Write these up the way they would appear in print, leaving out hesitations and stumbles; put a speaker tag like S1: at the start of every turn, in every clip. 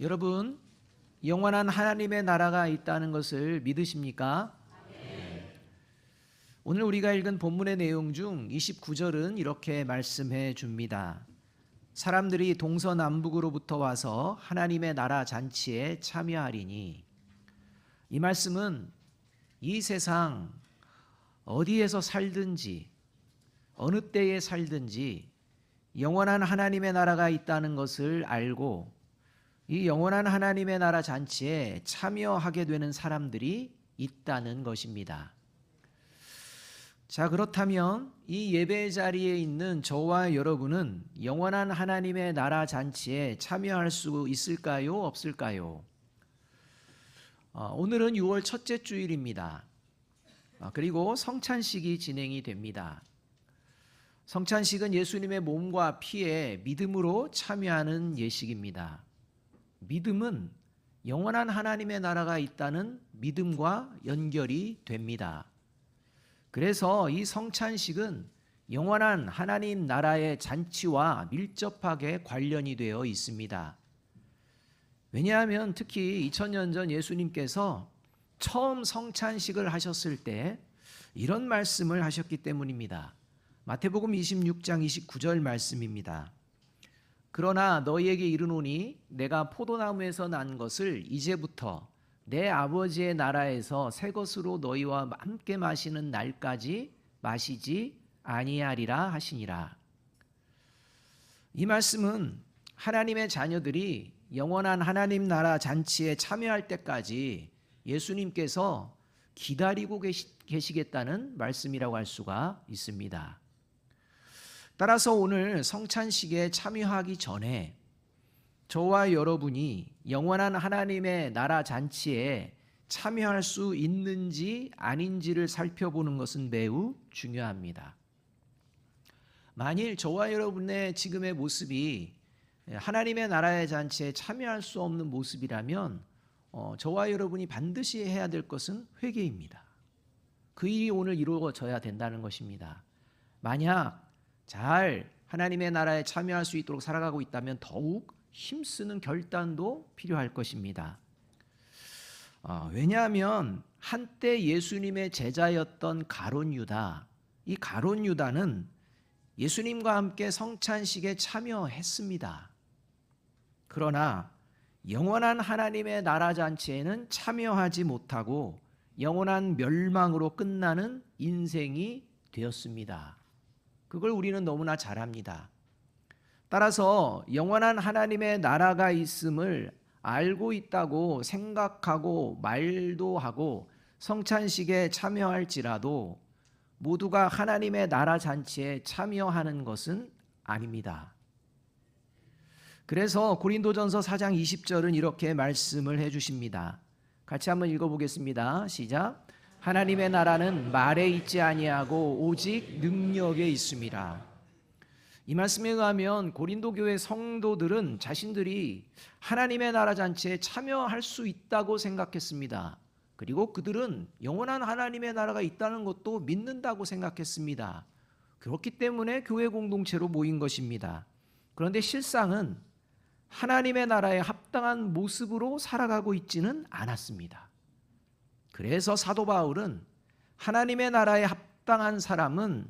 S1: 여러분, 영원한 하나님의 나라가 있다는 것을 믿으십니까? 오늘 우리가 읽은 본문의 내용 중 29절은 이렇게 말씀해 줍니다. 사람들이 동서남북으로부터 와서 하나님의 나라 잔치에 참여하리니. 이 말씀은 이 세상 어디에서 살든지 어느 때에 살든지 영원한 하나님의 나라가 있다는 것을 알고 이 영원한 하나님의 나라 잔치에 참여하게 되는 사람들이 있다는 것입니다. 자, 그렇다면 이 예배 자리에 있는 저와 여러분은 영원한 하나님의 나라 잔치에 참여할 수 있을까요? 없을까요? 오늘은 6월 첫째 주일입니다. 그리고 성찬식이 진행이 됩니다. 성찬식은 예수님의 몸과 피에 믿음으로 참여하는 예식입니다. 믿음은 영원한 하나님의 나라가 있다는 믿음과 연결이 됩니다. 그래서 이 성찬식은 영원한 하나님 나라의 잔치와 밀접하게 관련이 되어 있습니다. 왜냐하면 특히 2000년 전 예수님께서 처음 성찬식을 하셨을 때 이런 말씀을 하셨기 때문입니다. 마태복음 26장 29절 말씀입니다. 그러나 너희에게 이르노니 내가 포도나무에서 난 것을 이제부터 내 아버지의 나라에서 새 것으로 너희와 함께 마시는 날까지 마시지 아니하리라 하시니라. 이 말씀은 하나님의 자녀들이 영원한 하나님 나라 잔치에 참여할 때까지 예수님께서 기다리고 계시겠다는 말씀이라고 할 수가 있습니다. 따라서 오늘 성찬식에 참여하기 전에 저와 여러분이 영원한 하나님의 나라 잔치에 참여할 수 있는지 아닌지를 살펴보는 것은 매우 중요합니다. 만일 저와 여러분의 지금의 모습이 하나님의 나라의 잔치에 참여할 수 없는 모습이라면 저와 여러분이 반드시 해야 될 것은 회개입니다. 그 일이 오늘 이루어져야 된다는 것입니다. 만약 잘 하나님의 나라에 참여할 수 있도록 살아가고 있다면 더욱 힘쓰는 결단도 필요할 것입니다. 왜냐하면 한때 예수님의 제자였던 가룟 유다, 이 가룟 유다는 예수님과 함께 성찬식에 참여했습니다. 그러나 영원한 하나님의 나라 잔치에는 참여하지 못하고 영원한 멸망으로 끝나는 인생이 되었습니다. 그걸 우리는 너무나 잘 압니다. 따라서 영원한 하나님의 나라가 있음을 알고 있다고 생각하고 말도 하고 성찬식에 참여할지라도 모두가 하나님의 나라 잔치에 참여하는 것은 아닙니다. 그래서 고린도전서 4장 20절은 이렇게 말씀을 해주십니다. 같이 한번 읽어보겠습니다. 시작. 하나님의 나라는 말에 있지 아니하고 오직 능력에 있음이라. 이 말씀에 의하면 고린도 교회 성도들은 자신들이 하나님의 나라 잔치에 참여할 수 있다고 생각했습니다. 그리고 그들은 영원한 하나님의 나라가 있다는 것도 믿는다고 생각했습니다. 그렇기 때문에 교회 공동체로 모인 것입니다. 그런데 실상은 하나님의 나라에 합당한 모습으로 살아가고 있지는 않았습니다. 그래서 사도 바울은 하나님의 나라에 합당한 사람은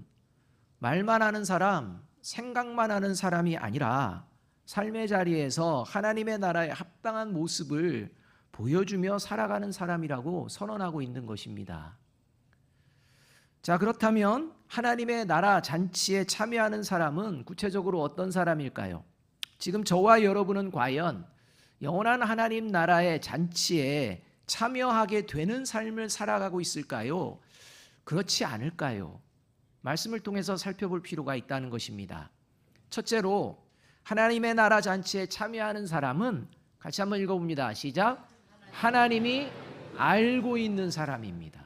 S1: 말만 하는 사람, 생각만 하는 사람이 아니라 삶의 자리에서 하나님의 나라에 합당한 모습을 보여주며 살아가는 사람이라고 선언하고 있는 것입니다. 자, 그렇다면 하나님의 나라 잔치에 참여하는 사람은 구체적으로 어떤 사람일까요? 지금 저와 여러분은 과연 영원한 하나님 나라의 잔치에 참여하게 되는 삶을 살아가고 있을까요? 그렇지 않을까요? 말씀을 통해서 살펴볼 필요가 있다는 것입니다. 첫째로 하나님의 나라 잔치에 참여하는 사람은 같이 한번 읽어봅니다. 시작. 하나님이 알고 있는 사람입니다.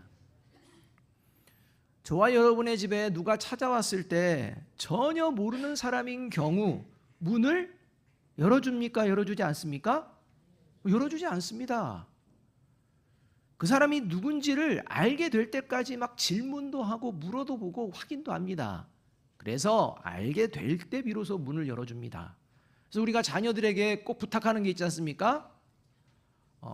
S1: 저와 여러분의 집에 누가 찾아왔을 때 전혀 모르는 사람인 경우 문을 열어줍니까? 열어주지 않습니까? 열어주지 않습니다. 그 사람이 누군지를 알게 될 때까지 막 질문도 하고 물어도 보고 확인도 합니다. 그래서 알게 될 때 비로소 문을 열어줍니다. 그래서 우리가 자녀들에게 꼭 부탁하는 게 있지 않습니까?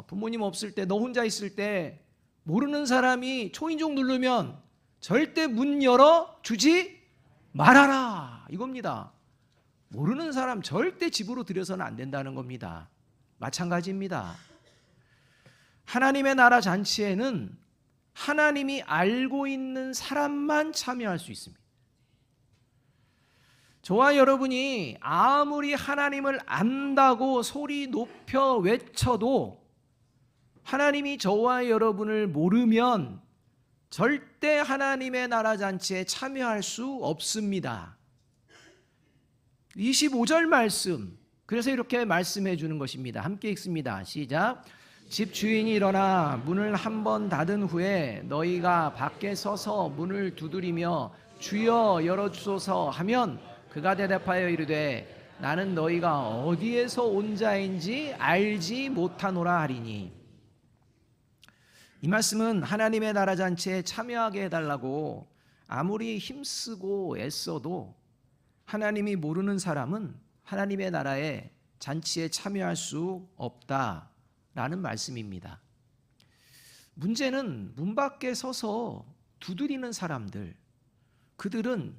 S1: 부모님 없을 때, 너 혼자 있을 때 모르는 사람이 초인종 누르면 절대 문 열어 주지 말아라, 이겁니다. 모르는 사람 절대 집으로 들여서는 안 된다는 겁니다. 마찬가지입니다. 하나님의 나라 잔치에는 하나님이 알고 있는 사람만 참여할 수 있습니다. 저와 여러분이 아무리 하나님을 안다고 소리 높여 외쳐도 하나님이 저와 여러분을 모르면 절대 하나님의 나라 잔치에 참여할 수 없습니다. 25절 말씀, 그래서 이렇게 말씀해 주는 것입니다. 함께 읽습니다. 시작. 집 주인이 일어나 문을 한 번 닫은 후에 너희가 밖에 서서 문을 두드리며 주여 열어주소서 하면 그가 대답하여 이르되 나는 너희가 어디에서 온 자인지 알지 못하노라 하리니. 이 말씀은 하나님의 나라 잔치에 참여하게 해달라고 아무리 힘쓰고 애써도 하나님이 모르는 사람은 하나님의 나라의 잔치에 참여할 수 없다라는 말씀입니다. 문제는 문 밖에 서서 두드리는 사람들, 그들은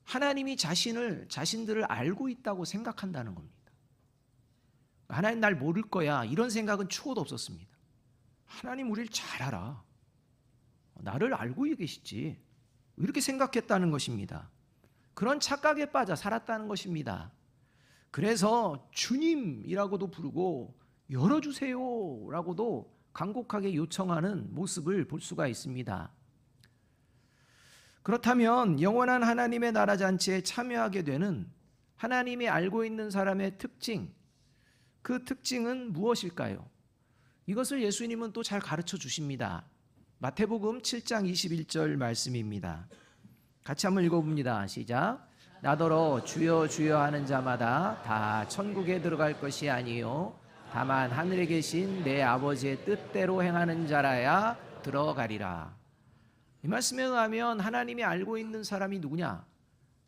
S1: 하나님이 자신들을 알고 있다고 생각한다는 겁니다. 하나님 날 모를 거야, 이런 생각은 추호도 없었습니다. 하나님 우리를 잘 알아, 나를 알고 계시지, 이렇게 생각했다는 것입니다. 그런 착각에 빠져 살았다는 것입니다. 그래서 주님이라고도 부르고 열어주세요 라고도 간곡하게 요청하는 모습을 볼 수가 있습니다. 그렇다면 영원한 하나님의 나라 잔치에 참여하게 되는 하나님이 알고 있는 사람의 특징, 그 특징은 무엇일까요? 이것을 예수님은 또 잘 가르쳐 주십니다. 마태복음 7장 21절 말씀입니다. 같이 한번 읽어봅니다. 시작. 나더러 주여 주여 하는 자마다 다 천국에 들어갈 것이 아니요 다만 하늘에 계신 내 아버지의 뜻대로 행하는 자라야 들어가리라. 이 말씀에 의하면 하나님이 알고 있는 사람이 누구냐?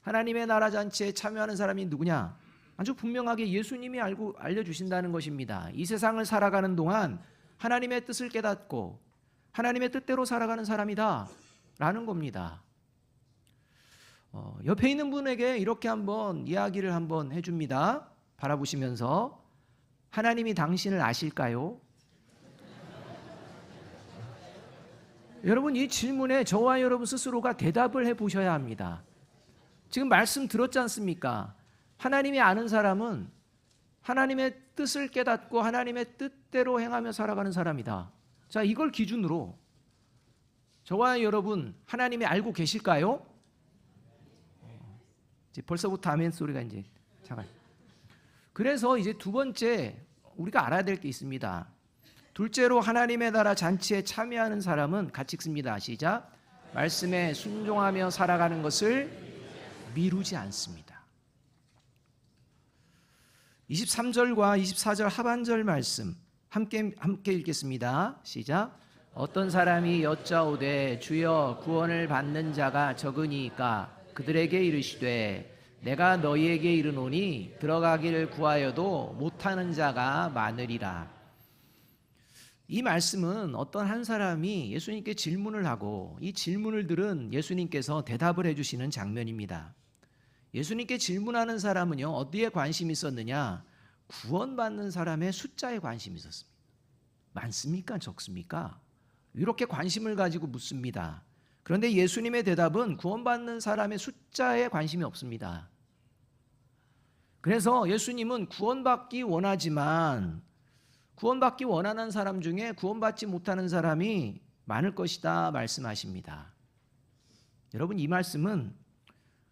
S1: 하나님의 나라 잔치에 참여하는 사람이 누구냐? 아주 분명하게 예수님이 알려주신다는 것입니다. 이 세상을 살아가는 동안 하나님의 뜻을 깨닫고 하나님의 뜻대로 살아가는 사람이다 라는 겁니다. 옆에 있는 분에게 이렇게 한번 이야기를 한번 해줍니다. 바라보시면서, 하나님이 당신을 아실까요? 여러분, 이 질문에 저와 여러분 스스로가 대답을 해보셔야 합니다. 지금 말씀 들었지 않습니까? 하나님이 아는 사람은 하나님의 뜻을 깨닫고 하나님의 뜻대로 행하며 살아가는 사람이다. 자, 이걸 기준으로 저와 여러분 하나님이 알고 계실까요? 이제 벌써부터 아멘 소리가 이제 잠깐. 그래서 이제 두 번째 우리가 알아야 될 게 있습니다. 둘째로 하나님의 나라 잔치에 참여하는 사람은 같이 읽습니다. 시작. 말씀에 순종하며 살아가는 것을 미루지 않습니다. 23절과 24절 하반절 말씀 함께 읽겠습니다. 시작. 어떤 사람이 여짜오되 주여 구원을 받는 자가 적으니까 그들에게 이르시되 내가 너희에게 이르노니 들어가기를 구하여도 못하는 자가 많으리라. 이 말씀은 어떤 한 사람이 예수님께 질문을 하고 이 질문을 들은 예수님께서 대답을 해주시는 장면입니다. 예수님께 질문하는 사람은요, 어디에 관심이 있었느냐? 구원받는 사람의 숫자에 관심이 있었습니다. 많습니까? 적습니까? 이렇게 관심을 가지고 묻습니다. 그런데 예수님의 대답은 구원받는 사람의 숫자에 관심이 없습니다. 그래서 예수님은 구원받기 원하지만 구원받기 원하는 사람 중에 구원받지 못하는 사람이 많을 것이다 말씀하십니다. 여러분, 이 말씀은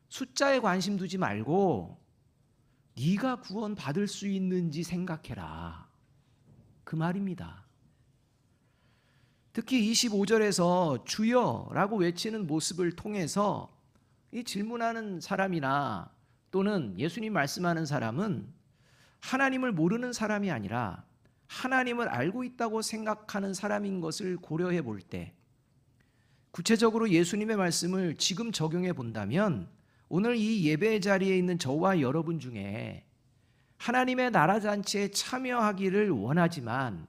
S1: 숫자에 관심 두지 말고 네가 구원받을 수 있는지 생각해라, 그 말입니다. 특히 25절에서 주여라고 외치는 모습을 통해서 이 질문하는 사람이나 또는 예수님 말씀하는 사람은 하나님을 모르는 사람이 아니라 하나님을 알고 있다고 생각하는 사람인 것을 고려해 볼 때, 구체적으로 예수님의 말씀을 지금 적용해 본다면 오늘 이 예배 자리에 있는 저와 여러분 중에 하나님의 나라 잔치에 참여하기를 원하지만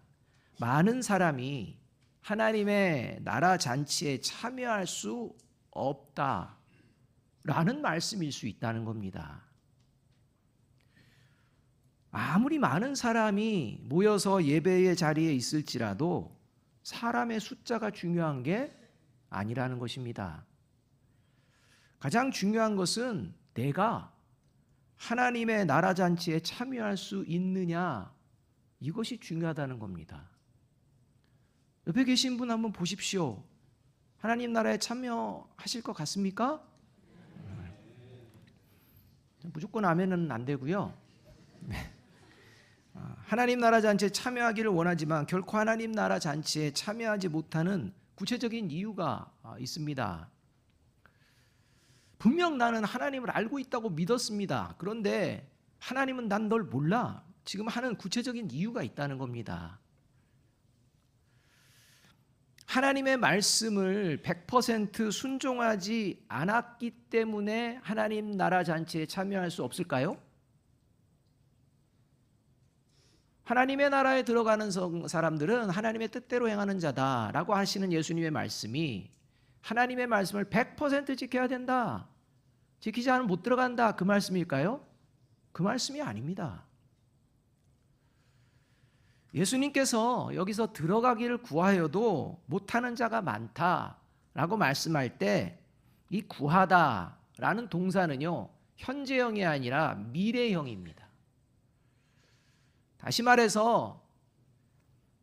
S1: 많은 사람이 하나님의 나라 잔치에 참여할 수 없다라는 말씀일 수 있다는 겁니다. 아무리 많은 사람이 모여서 예배의 자리에 있을지라도 사람의 숫자가 중요한 게 아니라는 것입니다. 가장 중요한 것은 내가 하나님의 나라 잔치에 참여할 수 있느냐, 이것이 중요하다는 겁니다. 옆에 계신 분 한번 보십시오. 하나님 나라에 참여하실 것 같습니까? 무조건 아멘은 안 되고요. 하나님 나라 잔치에 참여하기를 원하지만 결코 하나님 나라 잔치에 참여하지 못하는 구체적인 이유가 있습니다. 분명 나는 하나님을 알고 있다고 믿었습니다. 그런데 하나님은 난 널 몰라. 지금 하는 구체적인 이유가 있다는 겁니다. 하나님의 말씀을 100% 순종하지 않았기 때문에 하나님 나라 잔치에 참여할 수 없을까요? 하나님의 나라에 들어가는 사람들은 하나님의 뜻대로 행하는 자다라고 하시는 예수님의 말씀이 하나님의 말씀을 100% 지켜야 된다, 지키지 않으면 못 들어간다, 그 말씀일까요? 그 말씀이 아닙니다. 예수님께서 여기서 들어가기를 구하여도 못하는 자가 많다라고 말씀할 때 이 구하다라는 동사는요, 현재형이 아니라 미래형입니다. 다시 말해서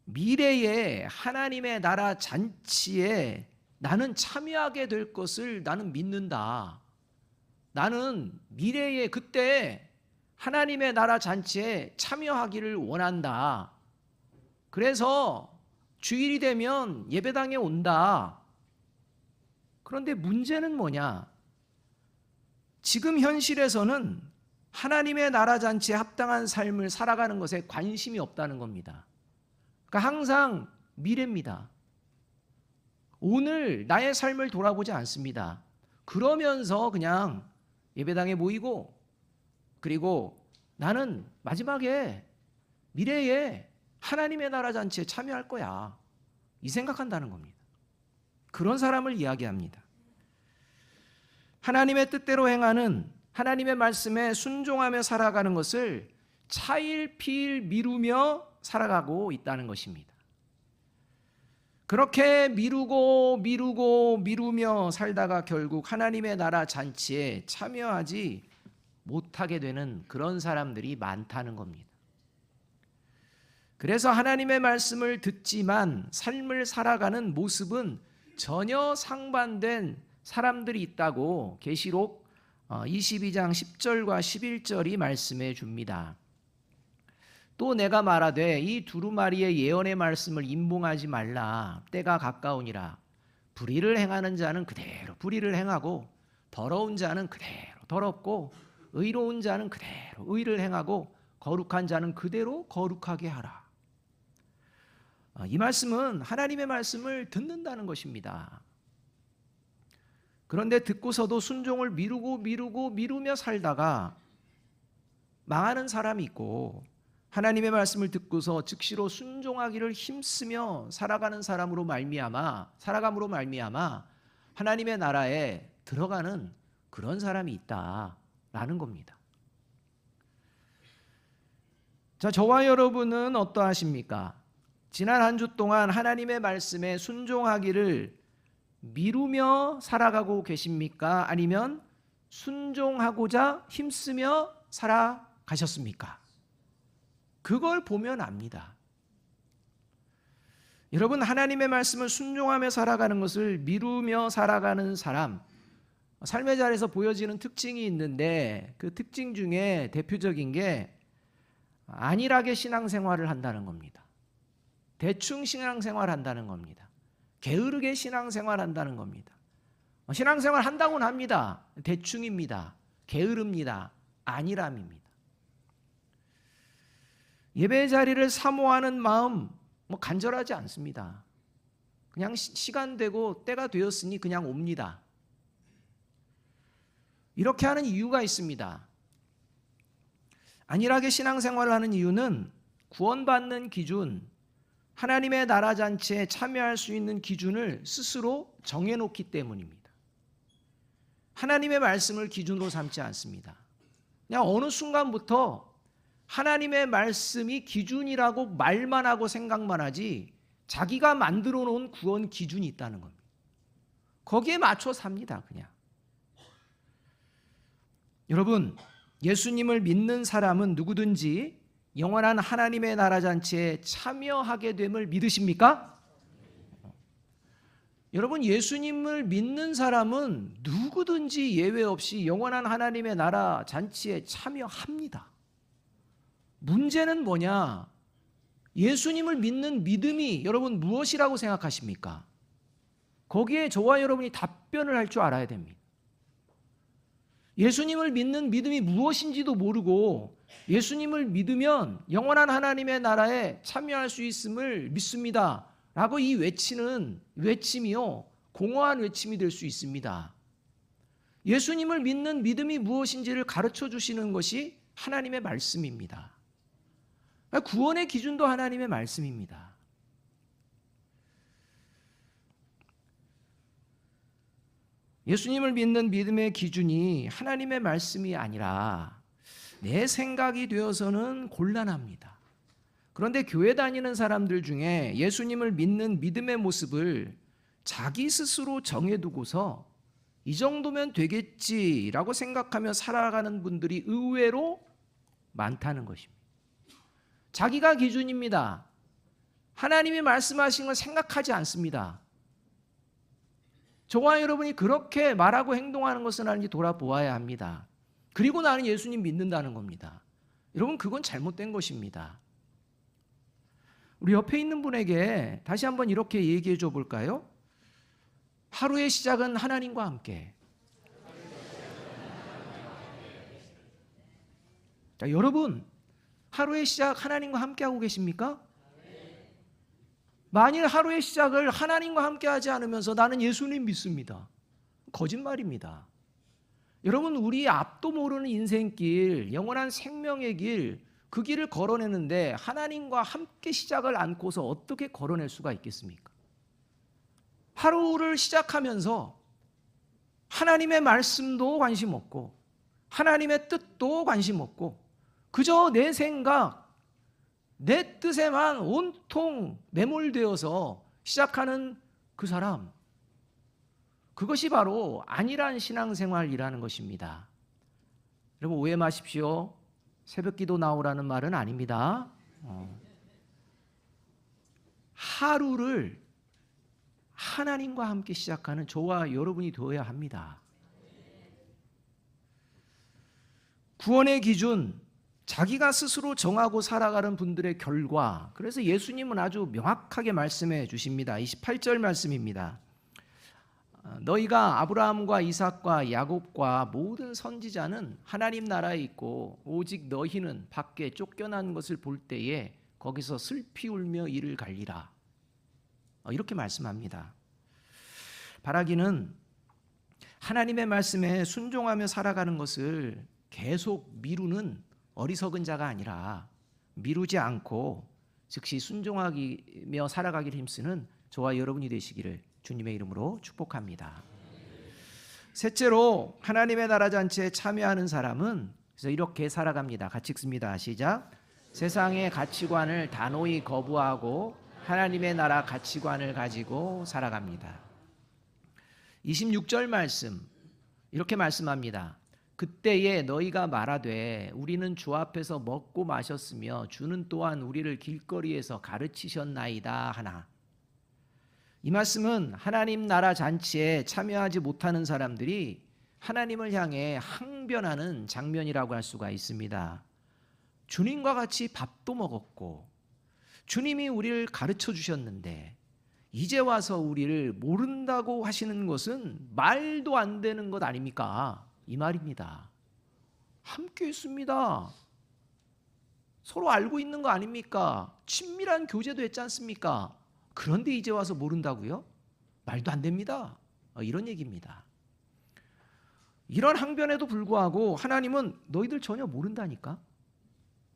S1: 미래의 하나님의 나라 잔치에 나는 참여하게 될 것을 나는 믿는다. 나는 미래에 그때 하나님의 나라 잔치에 참여하기를 원한다. 그래서 주일이 되면 예배당에 온다. 그런데 문제는 뭐냐? 지금 현실에서는 하나님의 나라 잔치에 합당한 삶을 살아가는 것에 관심이 없다는 겁니다. 그러니까 항상 미래입니다. 오늘 나의 삶을 돌아보지 않습니다. 그러면서 그냥 예배당에 모이고, 그리고 나는 마지막에 미래에 하나님의 나라 잔치에 참여할 거야, 이 생각한다는 겁니다. 그런 사람을 이야기합니다. 하나님의 뜻대로 행하는, 하나님의 말씀에 순종하며 살아가는 것을 차일피일 미루며 살아가고 있다는 것입니다. 그렇게 미루며 살다가 결국 하나님의 나라 잔치에 참여하지 못하게 되는 그런 사람들이 많다는 겁니다. 그래서 하나님의 말씀을 듣지만 삶을 살아가는 모습은 전혀 상반된 사람들이 있다고 계시록 22장 10절과 11절이 말씀해 줍니다. 또 내가 말하되 이 두루마리의 예언의 말씀을 임봉하지 말라. 때가 가까우니라. 불의를 행하는 자는 그대로 불의를 행하고, 더러운 자는 그대로 더럽고, 의로운 자는 그대로 의를 행하고, 거룩한 자는 그대로 거룩하게 하라. 이 말씀은 하나님의 말씀을 듣는다는 것입니다. 그런데 듣고서도 순종을 미루며 살다가 망하는 사람이 있고, 하나님의 말씀을 듣고서 즉시로 순종하기를 힘쓰며 살아감으로 말미암아 하나님의 나라에 들어가는 그런 사람이 있다라는 겁니다. 자, 저와 여러분은 어떠하십니까? 지난 한 주 동안 하나님의 말씀에 순종하기를 미루며 살아가고 계십니까? 아니면 순종하고자 힘쓰며 살아가셨습니까? 그걸 보면 압니다. 여러분, 하나님의 말씀을 순종하며 살아가는 것을 미루며 살아가는 사람, 삶의 자리에서 보여지는 특징이 있는데, 그 특징 중에 대표적인 게 안일하게 신앙생활을 한다는 겁니다. 대충 신앙생활 한다는 겁니다. 게으르게 신앙생활 한다는 겁니다. 신앙생활 한다고는 합니다. 대충입니다. 게으릅니다. 안일함입니다. 예배 자리를 사모하는 마음 간절하지 않습니다. 그냥 시간 되고 때가 되었으니 그냥 옵니다. 이렇게 하는 이유가 있습니다. 안일하게 신앙생활을 하는 이유는 구원받는 기준, 하나님의 나라 잔치에 참여할 수 있는 기준을 스스로 정해놓기 때문입니다. 하나님의 말씀을 기준으로 삼지 않습니다. 그냥 어느 순간부터 하나님의 말씀이 기준이라고 말만 하고 생각만 하지 자기가 만들어 놓은 구원 기준이 있다는 겁니다. 거기에 맞춰 삽니다. 그냥. 여러분, 예수님을 믿는 사람은 누구든지 영원한 하나님의 나라 잔치에 참여하게 됨을 믿으십니까? 여러분, 예수님을 믿는 사람은 누구든지 예외 없이 영원한 하나님의 나라 잔치에 참여합니다. 문제는 뭐냐? 예수님을 믿는 믿음이 여러분 무엇이라고 생각하십니까? 거기에 저와 여러분이 답변을 할 줄 알아야 됩니다. 예수님을 믿는 믿음이 무엇인지도 모르고 예수님을 믿으면 영원한 하나님의 나라에 참여할 수 있음을 믿습니다 라고 이 외치는 외침이요, 공허한 외침이 될 수 있습니다. 예수님을 믿는 믿음이 무엇인지를 가르쳐 주시는 것이 하나님의 말씀입니다. 구원의 기준도 하나님의 말씀입니다. 예수님을 믿는 믿음의 기준이 하나님의 말씀이 아니라 내 생각이 되어서는 곤란합니다. 그런데 교회 다니는 사람들 중에 예수님을 믿는 믿음의 모습을 자기 스스로 정해두고서 이 정도면 되겠지라고 생각하며 살아가는 분들이 의외로 많다는 것입니다. 자기가 기준입니다. 하나님이 말씀하신 걸 생각하지 않습니다. 저와 여러분이 그렇게 말하고 행동하는 것은 아닌지 돌아보아야 합니다. 그리고 나는 예수님 믿는다는 겁니다. 여러분, 그건 잘못된 것입니다. 우리 옆에 있는 분에게 다시 한번 이렇게 얘기해 줘 볼까요? 하루의 시작은 하나님과 함께. 자, 여러분, 하루의 시작 하나님과 함께 하고 계십니까? 만일 하루의 시작을 하나님과 함께 하지 않으면서 나는 예수님 믿습니다, 거짓말입니다. 여러분, 우리 앞도 모르는 인생길, 영원한 생명의 길, 그 길을 걸어내는데 하나님과 함께 시작을 않고서 어떻게 걸어낼 수가 있겠습니까? 하루를 시작하면서 하나님의 말씀도 관심 없고 하나님의 뜻도 관심 없고 그저 내 생각, 내 뜻에만 온통 매몰되어서 시작하는 그 사람, 그것이 바로 안일한 신앙생활이라는 것입니다. 여러분, 오해 마십시오. 새벽기도 나오라는 말은 아닙니다. 하루를 하나님과 함께 시작하는 저와 여러분이 되어야 합니다. 구원의 기준, 자기가 스스로 정하고 살아가는 분들의 결과, 그래서 예수님은 아주 명확하게 말씀해 주십니다. 28절 말씀입니다. 너희가 아브라함과 이삭과 야곱과 모든 선지자는 하나님 나라에 있고 오직 너희는 밖에 쫓겨난 것을 볼 때에 거기서 슬피 울며 이를 갈리라. 이렇게 말씀합니다. 바라기는 하나님의 말씀에 순종하며 살아가는 것을 계속 미루는 어리석은 자가 아니라 미루지 않고 즉시 순종하며 살아가기를 힘쓰는 저와 여러분이 되시기를 주님의 이름으로 축복합니다. 셋째로, 하나님의 나라 잔치에 참여하는 사람은 그래서 이렇게 살아갑니다. 같이 읽습니다. 시작. 세상의 가치관을 단호히 거부하고 하나님의 나라 가치관을 가지고 살아갑니다. 26절 말씀 이렇게 말씀합니다. 그때에 너희가 말하되 우리는 주 앞에서 먹고 마셨으며 주는 또한 우리를 길거리에서 가르치셨나이다 하나. 이 말씀은 하나님 나라 잔치에 참여하지 못하는 사람들이 하나님을 향해 항변하는 장면이라고 할 수가 있습니다. 주님과 같이 밥도 먹었고 주님이 우리를 가르쳐 주셨는데 이제 와서 우리를 모른다고 하시는 것은 말도 안 되는 것 아닙니까? 이 말입니다. 함께 있습니다. 서로 알고 있는 거 아닙니까? 친밀한 교제도 했지 않습니까? 그런데 이제 와서 모른다고요? 말도 안 됩니다. 이런 얘기입니다. 이런 항변에도 불구하고 하나님은 너희들 전혀 모른다니까?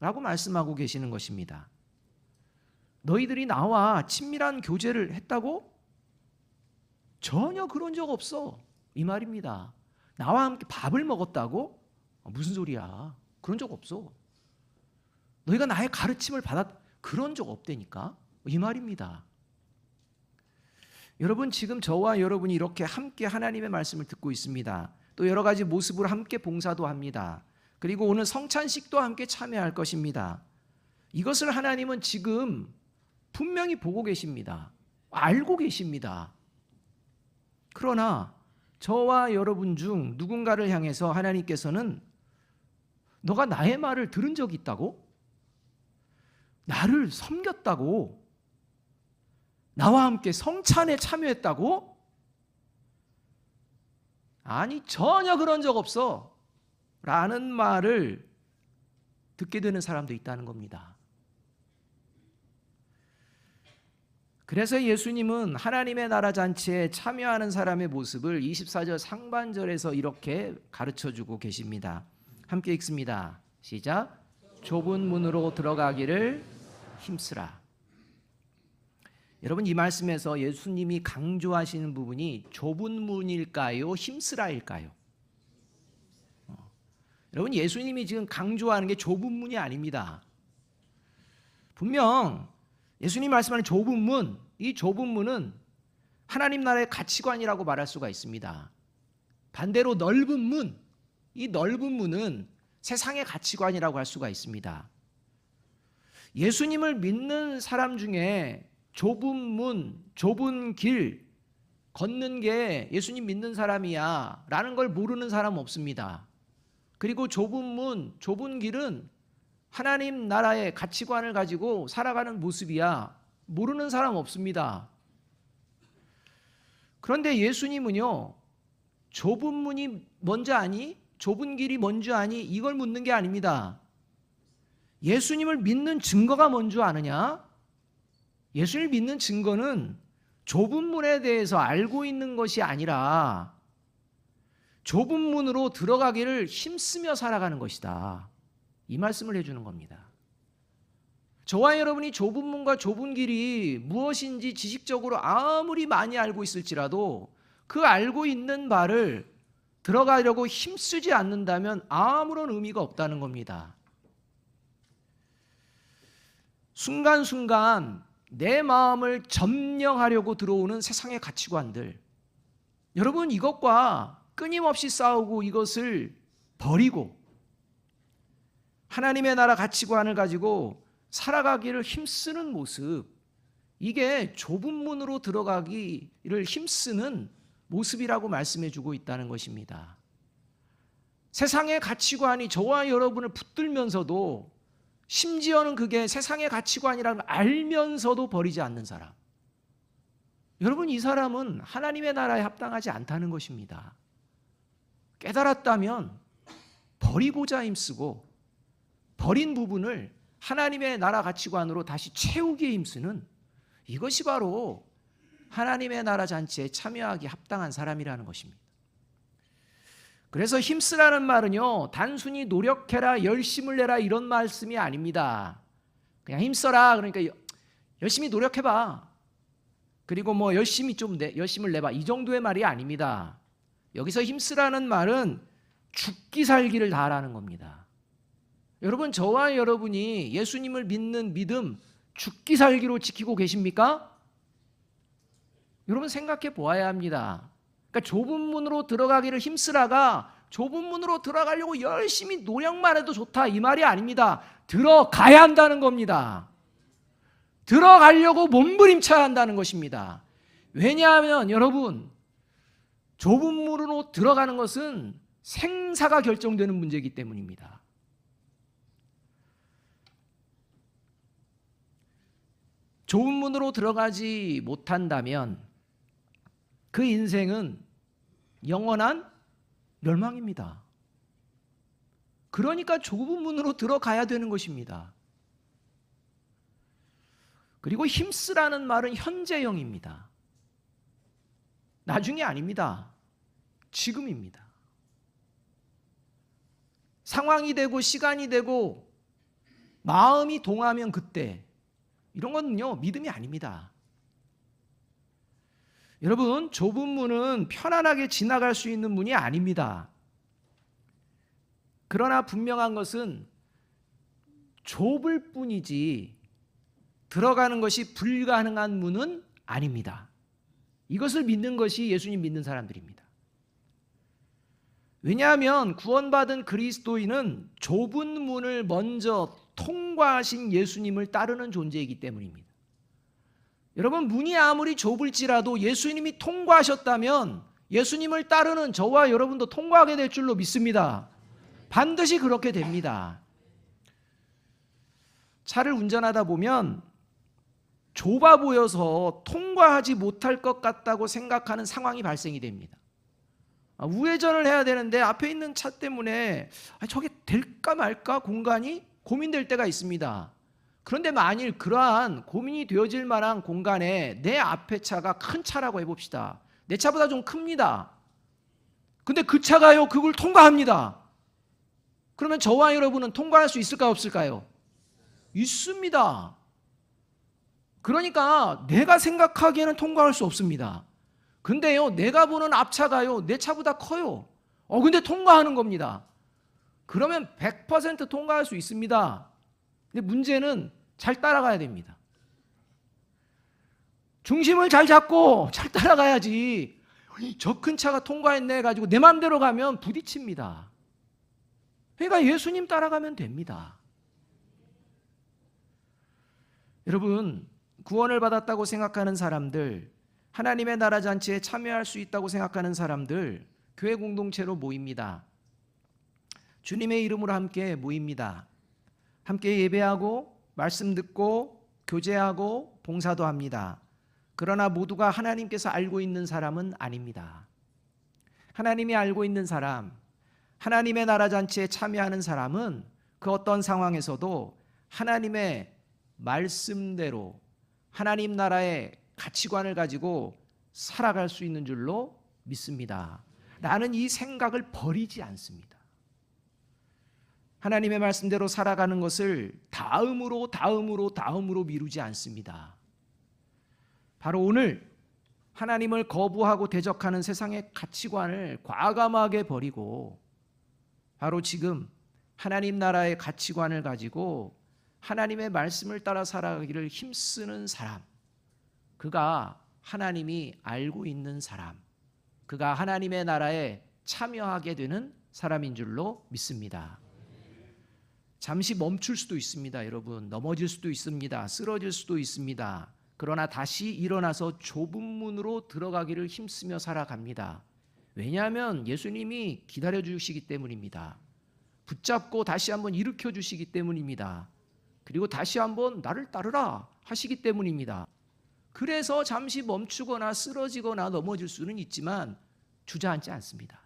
S1: 라고 말씀하고 계시는 것입니다. 너희들이 나와 친밀한 교제를 했다고? 전혀 그런 적 없어. 이 말입니다. 나와 함께 밥을 먹었다고? 무슨 소리야. 그런 적 없어. 너희가 나의 가르침을 그런 적 없다니까. 이 말입니다. 여러분, 지금 저와 여러분이 이렇게 함께 하나님의 말씀을 듣고 있습니다. 또 여러 가지 모습으로 함께 봉사도 합니다. 그리고 오늘 성찬식도 함께 참여할 것입니다. 이것을 하나님은 지금 분명히 보고 계십니다. 알고 계십니다. 그러나 저와 여러분 중 누군가를 향해서 하나님께서는 너가 나의 말을 들은 적이 있다고? 나를 섬겼다고? 나와 함께 성찬에 참여했다고? 아니, 전혀 그런 적 없어 라는 말을 듣게 되는 사람도 있다는 겁니다. 그래서 예수님은 하나님의 나라 잔치에 참여하는 사람의 모습을 24절 상반절에서 이렇게 가르쳐주고 계십니다. 함께 읽습니다. 시작. 좁은 문으로 들어가기를 힘쓰라. 여러분, 이 말씀에서 예수님이 강조하시는 부분이 좁은 문일까요? 힘쓰라일까요? 여러분, 예수님이 지금 강조하는 게 좁은 문이 아닙니다. 분명 예수님 말씀하는 좁은 문, 이 좁은 문은 하나님 나라의 가치관이라고 말할 수가 있습니다. 반대로 넓은 문, 이 넓은 문은 세상의 가치관이라고 할 수가 있습니다. 예수님을 믿는 사람 중에 좁은 문, 좁은 길 걷는 게 예수님 믿는 사람이야 라는 걸 모르는 사람 없습니다. 그리고 좁은 문, 좁은 길은 하나님 나라의 가치관을 가지고 살아가는 모습이야 모르는 사람 없습니다. 그런데 예수님은요, 좁은 문이 뭔지 아니? 좁은 길이 뭔지 아니? 이걸 묻는 게 아닙니다. 예수님을 믿는 증거가 뭔지 아느냐? 예수님을 믿는 증거는 좁은 문에 대해서 알고 있는 것이 아니라 좁은 문으로 들어가기를 힘쓰며 살아가는 것이다. 이 말씀을 해주는 겁니다. 저와 여러분이 좁은 문과 좁은 길이 무엇인지 지식적으로 아무리 많이 알고 있을지라도 그 알고 있는 바를 들어가려고 힘쓰지 않는다면 아무런 의미가 없다는 겁니다. 순간순간 내 마음을 점령하려고 들어오는 세상의 가치관들, 여러분, 이것과 끊임없이 싸우고 이것을 버리고 하나님의 나라 가치관을 가지고 살아가기를 힘쓰는 모습, 이게 좁은 문으로 들어가기를 힘쓰는 모습이라고 말씀해주고 있다는 것입니다. 세상의 가치관이 저와 여러분을 붙들면서도, 심지어는 그게 세상의 가치관이라는 걸 알면서도 버리지 않는 사람, 여러분, 이 사람은 하나님의 나라에 합당하지 않다는 것입니다. 깨달았다면 버리고자 힘쓰고 버린 부분을 하나님의 나라 가치관으로 다시 채우기에 힘쓰는, 이것이 바로 하나님의 나라 잔치에 참여하기 합당한 사람이라는 것입니다. 그래서 힘쓰라는 말은요, 단순히 노력해라, 열심을 내라 이런 말씀이 아닙니다. 그냥 힘써라, 그러니까 열심히 노력해봐, 그리고 뭐 열심히 열심을 내봐, 이 정도의 말이 아닙니다. 여기서 힘쓰라는 말은 죽기 살기를 다하라는 겁니다. 여러분, 저와 여러분이 예수님을 믿는 믿음 죽기 살기로 지키고 계십니까? 여러분, 생각해 보아야 합니다. 그러니까 좁은 문으로 들어가기를 힘쓰라가 좁은 문으로 들어가려고 열심히 노력만 해도 좋다 이 말이 아닙니다. 들어가야 한다는 겁니다. 들어가려고 몸부림쳐야 한다는 것입니다. 왜냐하면 여러분, 좁은 문으로 들어가는 것은 생사가 결정되는 문제이기 때문입니다. 좁은 문으로 들어가지 못한다면 그 인생은 영원한 멸망입니다. 그러니까 좁은 문으로 들어가야 되는 것입니다. 그리고 힘쓰라는 말은 현재형입니다. 나중이 아닙니다. 지금입니다. 상황이 되고 시간이 되고 마음이 동하면 그때, 이런 거는요, 믿음이 아닙니다. 여러분, 좁은 문은 편안하게 지나갈 수 있는 문이 아닙니다. 그러나 분명한 것은 좁을 뿐이지 들어가는 것이 불가능한 문은 아닙니다. 이것을 믿는 것이 예수님 믿는 사람들입니다. 왜냐하면 구원받은 그리스도인은 좁은 문을 먼저 통과하신 예수님을 따르는 존재이기 때문입니다. 여러분, 문이 아무리 좁을지라도 예수님이 통과하셨다면 예수님을 따르는 저와 여러분도 통과하게 될 줄로 믿습니다. 반드시 그렇게 됩니다. 차를 운전하다 보면 좁아 보여서 통과하지 못할 것 같다고 생각하는 상황이 발생이 됩니다. 우회전을 해야 되는데 앞에 있는 차 때문에 저게 될까 말까 공간이 고민될 때가 있습니다. 그런데 만일 그러한 고민이 되어질 만한 공간에 내 앞에 차가 큰 차라고 해봅시다. 내 차보다 좀 큽니다. 근데 그 차가요, 그걸 통과합니다. 그러면 저와 여러분은 통과할 수 있을까요, 없을까요? 있습니다. 그러니까 내가 생각하기에는 통과할 수 없습니다. 근데요, 내가 보는 앞차가요, 내 차보다 커요. 근데 통과하는 겁니다. 그러면 100% 통과할 수 있습니다. 근데 문제는 잘 따라가야 됩니다. 중심을 잘 잡고 잘 따라가야지. 저 큰 차가 통과했네 가지고 내 마음대로 가면 부딪힙니다. 그러니까 예수님 따라가면 됩니다. 여러분, 구원을 받았다고 생각하는 사람들, 하나님의 나라 잔치에 참여할 수 있다고 생각하는 사람들, 교회 공동체로 모입니다. 주님의 이름으로 함께 모입니다. 함께 예배하고 말씀 듣고 교제하고 봉사도 합니다. 그러나 모두가 하나님께서 알고 있는 사람은 아닙니다. 하나님이 알고 있는 사람, 하나님의 나라 잔치에 참여하는 사람은 그 어떤 상황에서도 하나님의 말씀대로 하나님 나라의 가치관을 가지고 살아갈 수 있는 줄로 믿습니다. 나는 이 생각을 버리지 않습니다. 하나님의 말씀대로 살아가는 것을 다음으로 미루지 않습니다. 바로 오늘 하나님을 거부하고 대적하는 세상의 가치관을 과감하게 버리고 바로 지금 하나님 나라의 가치관을 가지고 하나님의 말씀을 따라 살아가기를 힘쓰는 사람, 그가 하나님이 알고 있는 사람, 그가 하나님의 나라에 참여하게 되는 사람인 줄로 믿습니다. 잠시 멈출 수도 있습니다. 여러분, 넘어질 수도 있습니다. 쓰러질 수도 있습니다. 그러나 다시 일어나서 좁은 문으로 들어가기를 힘쓰며 살아갑니다. 왜냐하면 예수님이 기다려 주시기 때문입니다. 붙잡고 다시 한번 일으켜 주시기 때문입니다. 그리고 다시 한번 나를 따르라 하시기 때문입니다. 그래서 잠시 멈추거나 쓰러지거나 넘어질 수는 있지만 주저앉지 않습니다.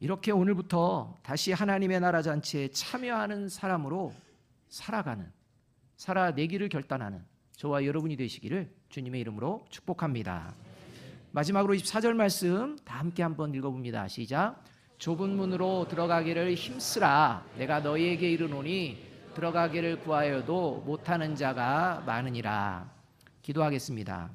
S1: 이렇게 오늘부터 다시 하나님의 나라 잔치에 참여하는 사람으로 살아내기를 결단하는 저와 여러분이 되시기를 주님의 이름으로 축복합니다. 마지막으로 24절 말씀 다 함께 한번 읽어봅니다. 시작. 좁은 문으로 들어가기를 힘쓰라. 내가 너희에게 이르노니 들어가기를 구하여도 못하는 자가 많으니라. 기도하겠습니다.